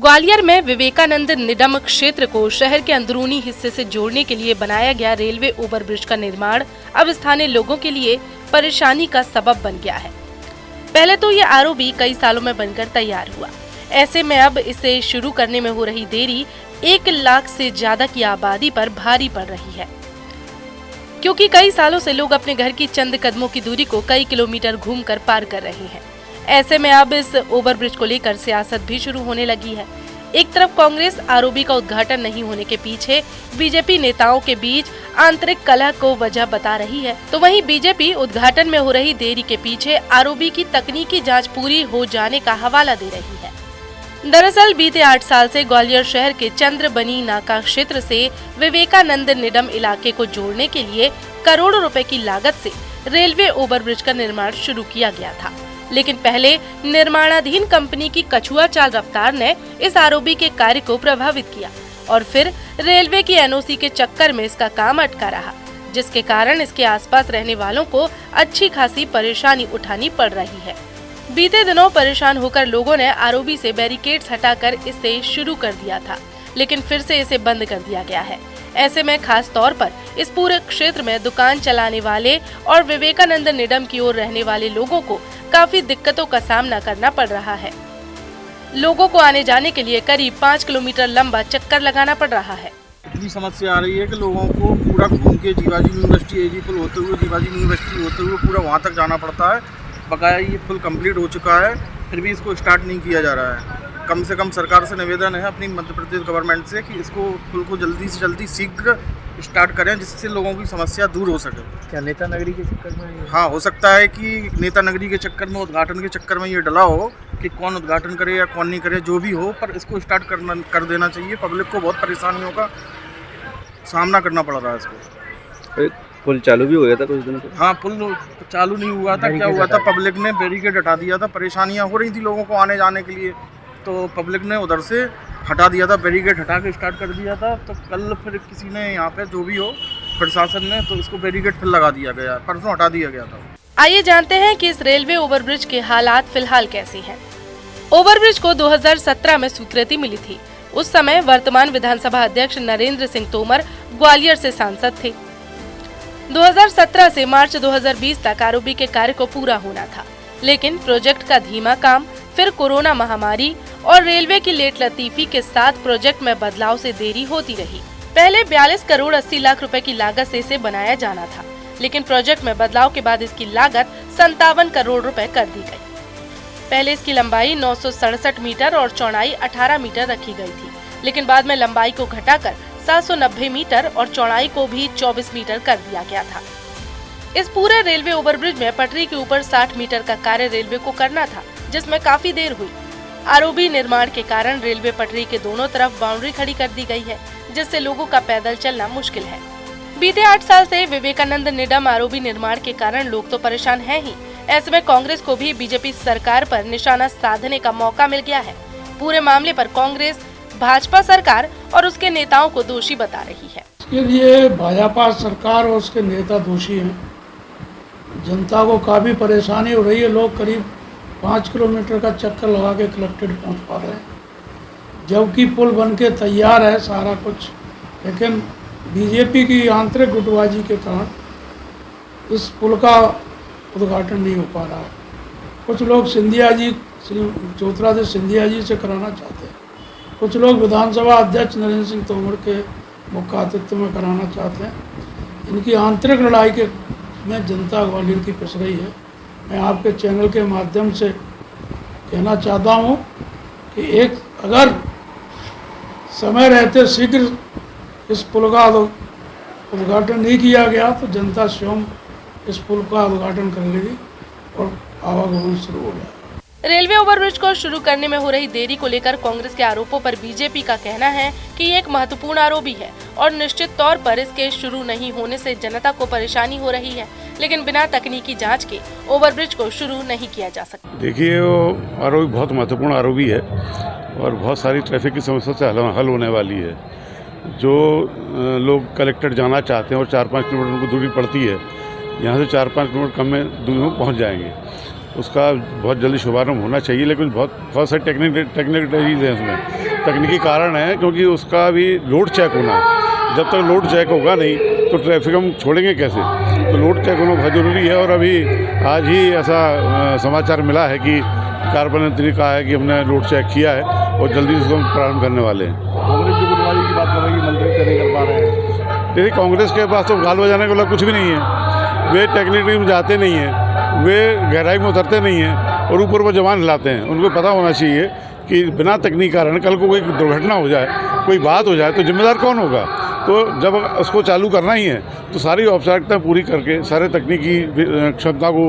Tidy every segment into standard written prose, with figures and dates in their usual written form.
ग्वालियर में विवेकानंद निडम क्षेत्र को शहर के अंदरूनी हिस्से से जोड़ने के लिए बनाया गया रेलवे ओवरब्रिज का निर्माण अब स्थानीय लोगों के लिए परेशानी का सबब बन गया है। पहले तो ये आरओबी कई सालों में बनकर तैयार हुआ। ऐसे में अब इसे शुरू करने में हो रही देरी 1 लाख से ज्यादा की आबादी पर भारी पड़ रही है, क्योंकि कई सालों से लोग अपने घर की चंद कदमों की दूरी को कई किलोमीटर घूमकर पार कर रहे हैं। ऐसे में अब इस ओवरब्रिज को लेकर सियासत भी शुरू होने लगी है। एक तरफ कांग्रेस आरओबी का उद्घाटन नहीं होने के पीछे बीजेपी नेताओं के बीच आंतरिक कलह को वजह बता रही है, तो वहीं बीजेपी उद्घाटन में हो रही देरी के पीछे आरओबी की तकनीकी जांच पूरी हो जाने का हवाला दे रही है। दरअसल बीते 8 साल से ग्वालियर शहर के चंद्रबनी नाका क्षेत्र से विवेकानंद निडम इलाके को जोड़ने के लिए करोड़ों रुपए की लागत से रेलवे ओवरब्रिज का निर्माण शुरू किया गया था, लेकिन पहले निर्माणाधीन कंपनी की कछुआ चाल रफ्तार ने इस आरओबी के कार्य को प्रभावित किया और फिर रेलवे की एनओसी के चक्कर में इसका काम अटका रहा, जिसके कारण इसके आसपास रहने वालों को अच्छी खासी परेशानी उठानी पड़ रही है। बीते दिनों परेशान होकर लोगों ने आरओबी से बैरिकेड्स हटाकर इसे शुरू कर दिया था, लेकिन फिर से इसे बंद कर दिया गया है। ऐसे में खास तौर पर इस पूरे क्षेत्र में दुकान चलाने वाले और विवेकानंद निडम की ओर रहने वाले लोगों को काफी दिक्कतों का सामना करना पड़ रहा है। लोगों को आने जाने के लिए करीब 5 किलोमीटर लंबा चक्कर लगाना पड़ रहा है। इतनी समस्या आ रही है कि लोगों को पूरा घूम के जीवाजी यूनिवर्सिटी एजी पुल होते हुए जीवाजी यूनिवर्सिटी होते हुए पूरा वहाँ तक जाना पड़ता है। बकाया ये पुल कंप्लीट हो चुका है, फिर भी इसको स्टार्ट नहीं किया जा रहा है। कम से कम सरकार से निवेदन है अपनी मध्य प्रदेश गवर्नमेंट से कि इसको पुल को जल्दी से जल्दी शीघ्र स्टार्ट करें, जिससे लोगों की समस्या दूर हो सके। क्या नेता नगरी के चक्कर में? हाँ, हो सकता है कि नेता नगरी के चक्कर में, उद्घाटन के चक्कर में ये डला हो कि कौन उद्घाटन करे या कौन नहीं करे, जो भी हो, पर इसको स्टार्ट कर देना चाहिए। पब्लिक को बहुत परेशानियों का सामना करना पड़ रहा है इसको। पुल चालू भी हो गया था कुछ दिन पहले। हाँ, पुल चालू नहीं हुआ था। क्या हुआ था, पब्लिक ने बैरिकेड हटा दिया था। परेशानियाँ हो रही थी लोगों को आने जाने के लिए, तो पब्लिक ने उधर से हटा दिया था, बैरिकेड हटा के स्टार्ट कर दिया था। तो कल फिर किसी ने यहाँ पे जो भी हो प्रशासन ने, तो इसको बैरिकेड फिर लगा दिया गया, परसों हटा दिया गया था। आइए जानते हैं कि इस रेलवे ओवरब्रिज के हालात फिलहाल कैसे हैं। ओवरब्रिज को 2017 में स्वीकृति मिली थी। उस समय वर्तमान विधानसभा अध्यक्ष नरेंद्र सिंह तोमर ग्वालियर से सांसद थे। 2017 से मार्च 2020 तक आरओबी के कार्य को पूरा होना था, लेकिन प्रोजेक्ट का धीमा काम, फिर कोरोना महामारी और रेलवे की लेट लतीफी के साथ प्रोजेक्ट में बदलाव से देरी होती रही। पहले 42 करोड़ 80 लाख रुपए की लागत से इसे बनाया जाना था, लेकिन प्रोजेक्ट में बदलाव के बाद इसकी लागत 57 करोड़ रुपए कर दी गई। पहले इसकी लंबाई 967 मीटर और चौड़ाई 18 मीटर रखी गई थी, लेकिन बाद में लंबाई को घटाकर 790 मीटर और चौड़ाई को भी 24 मीटर कर दिया गया था। इस पूरे रेलवे ओवरब्रिज में पटरी के ऊपर 60 मीटर का कार्य रेलवे को करना था, जिसमें काफी देर हुई। आरओबी निर्माण के कारण रेलवे पटरी के दोनों तरफ बाउंड्री खड़ी कर दी गई है, जिससे लोगों का पैदल चलना मुश्किल है। बीते 8 साल से विवेकानंद निडम आरओबी निर्माण के कारण लोग तो परेशान हैं ही। ऐसे में कांग्रेस को भी बीजेपी सरकार पर निशाना साधने का मौका मिल गया है। पूरे मामले पर कांग्रेस भाजपा सरकार और उसके नेताओं को दोषी बता रही है। इसके लिए भाजपा सरकार और उसके नेता दोषी हैं। जनता को काफ़ी परेशानी हो रही है। लोग करीब 5 किलोमीटर का चक्कर लगा के कलेक्टेड पहुंच पा रहे हैं, जबकि पुल बन के तैयार है सारा कुछ, लेकिन बीजेपी की आंतरिक गुटबाजी के कारण इस पुल का उद्घाटन नहीं हो पा रहा है। कुछ लोग चौथरा से सिंधिया जी से कराना चाहते हैं, कुछ लोग विधानसभा अध्यक्ष नरेंद्र सिंह तोमर के मुख्य अतिथ्य में कराना चाहते हैं। इनकी आंतरिक लड़ाई के में जनता ग्वालियर की पिस रही है। मैं आपके चैनल के माध्यम से कहना चाहता हूँ कि अगर समय रहते शीघ्र इस पुल का उद्घाटन नहीं किया गया तो जनता स्वयं इस पुल का उद्घाटन कर लेगी और आवागमन शुरू हो जाएगा। रेलवे ओवरब्रिज को शुरू करने में हो रही देरी को लेकर कांग्रेस के आरोपों पर बीजेपी का कहना है कि ये एक महत्वपूर्ण आरओबी है और निश्चित तौर पर इसके शुरू नहीं होने से जनता को परेशानी हो रही है, लेकिन बिना तकनीकी जांच के ओवरब्रिज को शुरू नहीं किया जा सकता। देखिए, वो आरओबी बहुत महत्वपूर्ण आरओबी है और बहुत सारी ट्रैफिक की समस्या से हल होने वाली है। जो लोग कलेक्टर जाना चाहते हैं और 4-5 किलोमीटर उनको दूरी पड़ती है, यहाँ से 4-5 किलोमीटर कम में दूरी में पहुँच जाएंगे। उसका बहुत जल्दी शुभारंभ होना चाहिए, लेकिन बहुत सारी टेक्निकलिटीज हैं उसमें। तकनीकी कारण है, क्योंकि उसका भी लोड चेक होना है। जब तक लोड चेक होगा नहीं तो ट्रैफिक हम छोड़ेंगे कैसे? तो लोड चेक होना बहुत ज़रूरी है। और अभी आज ही ऐसा समाचार मिला है कि कार्बन ने कहा है कि हमने लोड चेक किया है और जल्दी उसको हम प्रारंभ करने वाले हैं। कांग्रेस की गुटबाजी की बात कर रही है, मंत्री नहीं कर पा रहे हैं। देखिए, कांग्रेस के पास तो गाल बजाने को कुछ भी नहीं है। वे टेक्निकली में जाते नहीं हैं, वे गहराई में उतरते नहीं हैं और ऊपर पर जवान हिलाते हैं। उनको पता होना चाहिए कि बिना तकनीक कारण कल को कोई दुर्घटना हो जाए, कोई बात हो जाए तो जिम्मेदार कौन होगा? तो जब उसको चालू करना ही है तो सारी औपचारिकता पूरी करके, सारे तकनीकी क्षमता को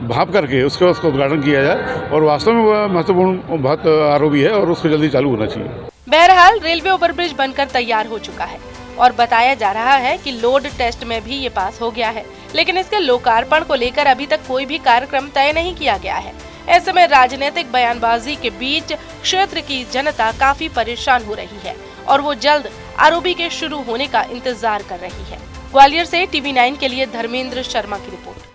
भाप करके उसके बाद उसका उद्घाटन किया जाए। और वास्तव में वह महत्वपूर्ण बहुत आरोपी है और उसको जल्दी चालू होना चाहिए। बहरहाल रेलवे ओवरब्रिज बनकर तैयार हो चुका है और बताया जा रहा है कि लोड टेस्ट में भी ये पास हो गया है, लेकिन इसके लोकार्पण को लेकर अभी तक कोई भी कार्यक्रम तय नहीं किया गया है। ऐसे में राजनीतिक बयानबाजी के बीच क्षेत्र की जनता काफी परेशान हो रही है और वो जल्द आरओबी के शुरू होने का इंतजार कर रही है। ग्वालियर से TV9 के लिए धर्मेंद्र शर्मा की रिपोर्ट।